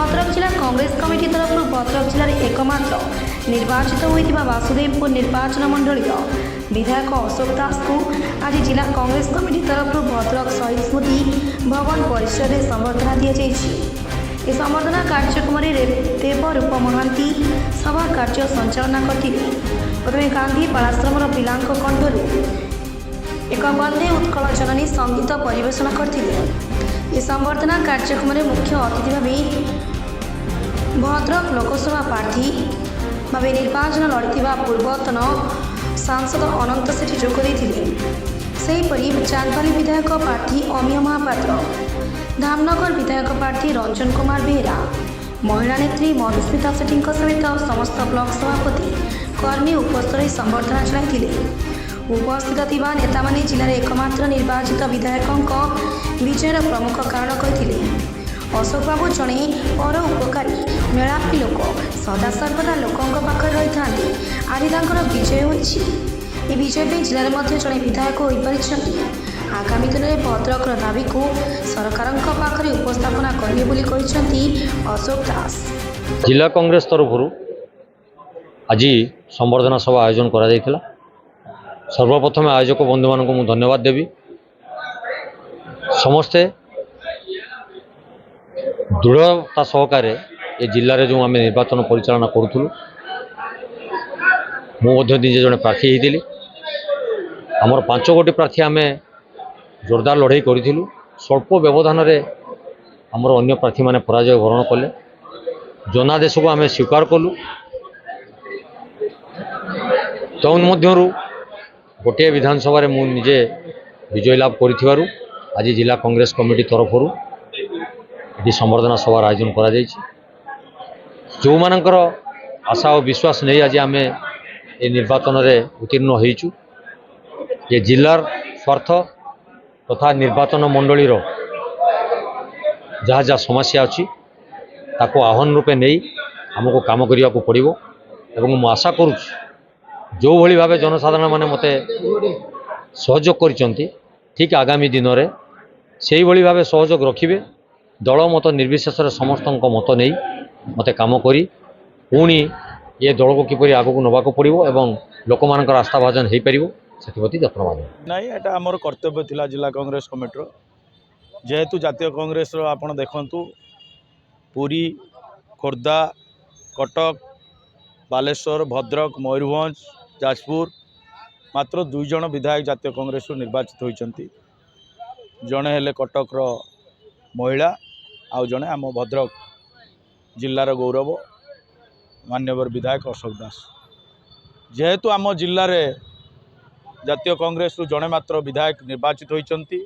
भद्रक जिला कांग्रेस कमिटी तरफ भद्रक जिले में एकमात्र निर्वाचित होता वासुदेवपुर निर्वाचन मंडल विधायक अशोक दास को आज जिला कांग्रेस कमिटी तरफ भद्रक शहीद स्मृति भवन परिसर में संबर्धना दी जाएगी। संबर्धना कार्यक्रम में देवरूप महांती सभा कार्य संचालना करते प्रथम गांधी बालाश्रम पिला कंठर एक वंदे उत्कल जननी संगीत परिवेशन करते। संबर्धना कार्यक्रम में मुख्य अतिथि भाव भद्रक लोकसभा प्रार्थी भाव निर्वाचन लड़िता पूर्वतन सांसद अनंत सेठी जोगदेइथिले। सेहीपरि चांदबाली विधायक प्रार्थी अमीय महापात्र, धामनगर विधायक प्रार्थी रंजन कुमार बेहेरा, महिला नेत्री मधुस्मिता सेठी सहित समस्त ब्लॉक सभापति कर्मी उपस्थित संबर्धना जणाइथिले। उपस्थित थिबा नेता माने जिले में एकमात्र निर्वाचित विधायकों विजयर प्रमुख कारण कहते। अशोक बाबू जड़े पर उपकारी मेलापी लोक सदा सर्वदा लोकों पाखे रही था। आज विजय होती विजय पे जिले में जड़े विधायक हो पारि। आगामी दिन में भद्रक दाबी को सरकार पाखे उपस्थापना करेंगे अशोक दास। जिला कांग्रेस तरफ आज संबर्धना सभा आयोजन करा। सर्वप्रथम आयोजक बंधु मान को धन्यवाद देवी। समस्ते दृढ़ता सहकार ये जिले में जो आम निर्वाचन परिचालना करूँ मुझे जड़े प्रार्थी होती आमर 5 गोटी प्रार्थी आम जोरदार लड़ाई करूँ। स्वल्प व्यवधान आमर अन्य प्रार्थी मैंने पराजय वरण कले। जनादेश को आम स्वीकार कलु। तन्मध्यरु गोटे विधानसभा मुझे विजय लाभ कर आज जिला कांग्रेस कमिटी तरफ ये संबर्धना सभा आयोजन करा जो मानकर आशा और विश्वास नहीं आज आम ये निर्वाचन में उत्तीर्ण होइचु। ये जिलार स्वार्थ तथा निर्वाचन मंडली जहाँ जहाँ समस्या अच्छी ताको आह्वान रूपे नहीं आमको काम करने को पड़ो। एवं मु आशा करुँ जो भली भाव जनसाधारण माने मते सहयोग करिसंती ठीक आगामी दिन में से ही भाव सहयोग रखिए। दल मत निर्विशेष समस्त मत नहीं मते काम करी पुणी ये दल को किपरि आगक नवाक पड़ो एवं लोक मान आस्था भाजन हो पार से यत्नवान नहीं। एटा आमर कर्तव्य थिला जिला कांग्रेस कमिटर जेहेतु जातीय कांग्रेस आप देखु पुरी खोर्धा कटक बालेश्वर भद्रक मयूरभंज जाजपुर मात्र 2 जन विधायक जातीय कांग्रेस निर्वाचित होती। जड़े हेले कटक महिला आउ जड़े आम भद्रक जिलार गौरव मान्यवर विधायक अशोक दास। जेहेतु आम जिले में जातीय कांग्रेस जड़े मात्र विधायक निर्वाचित होती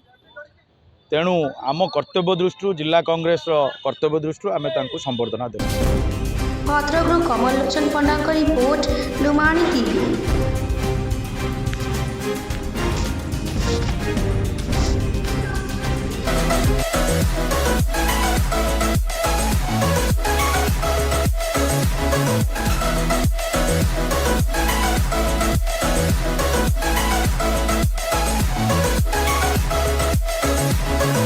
तेणु आम कर्तव्य दृष्टि जिला कांग्रेस कर्तव्य दृष्टि आम संबर्धना देव। भद्रक कमल लोचन पंडा का रिपोर्ट लुमाणी टीवी।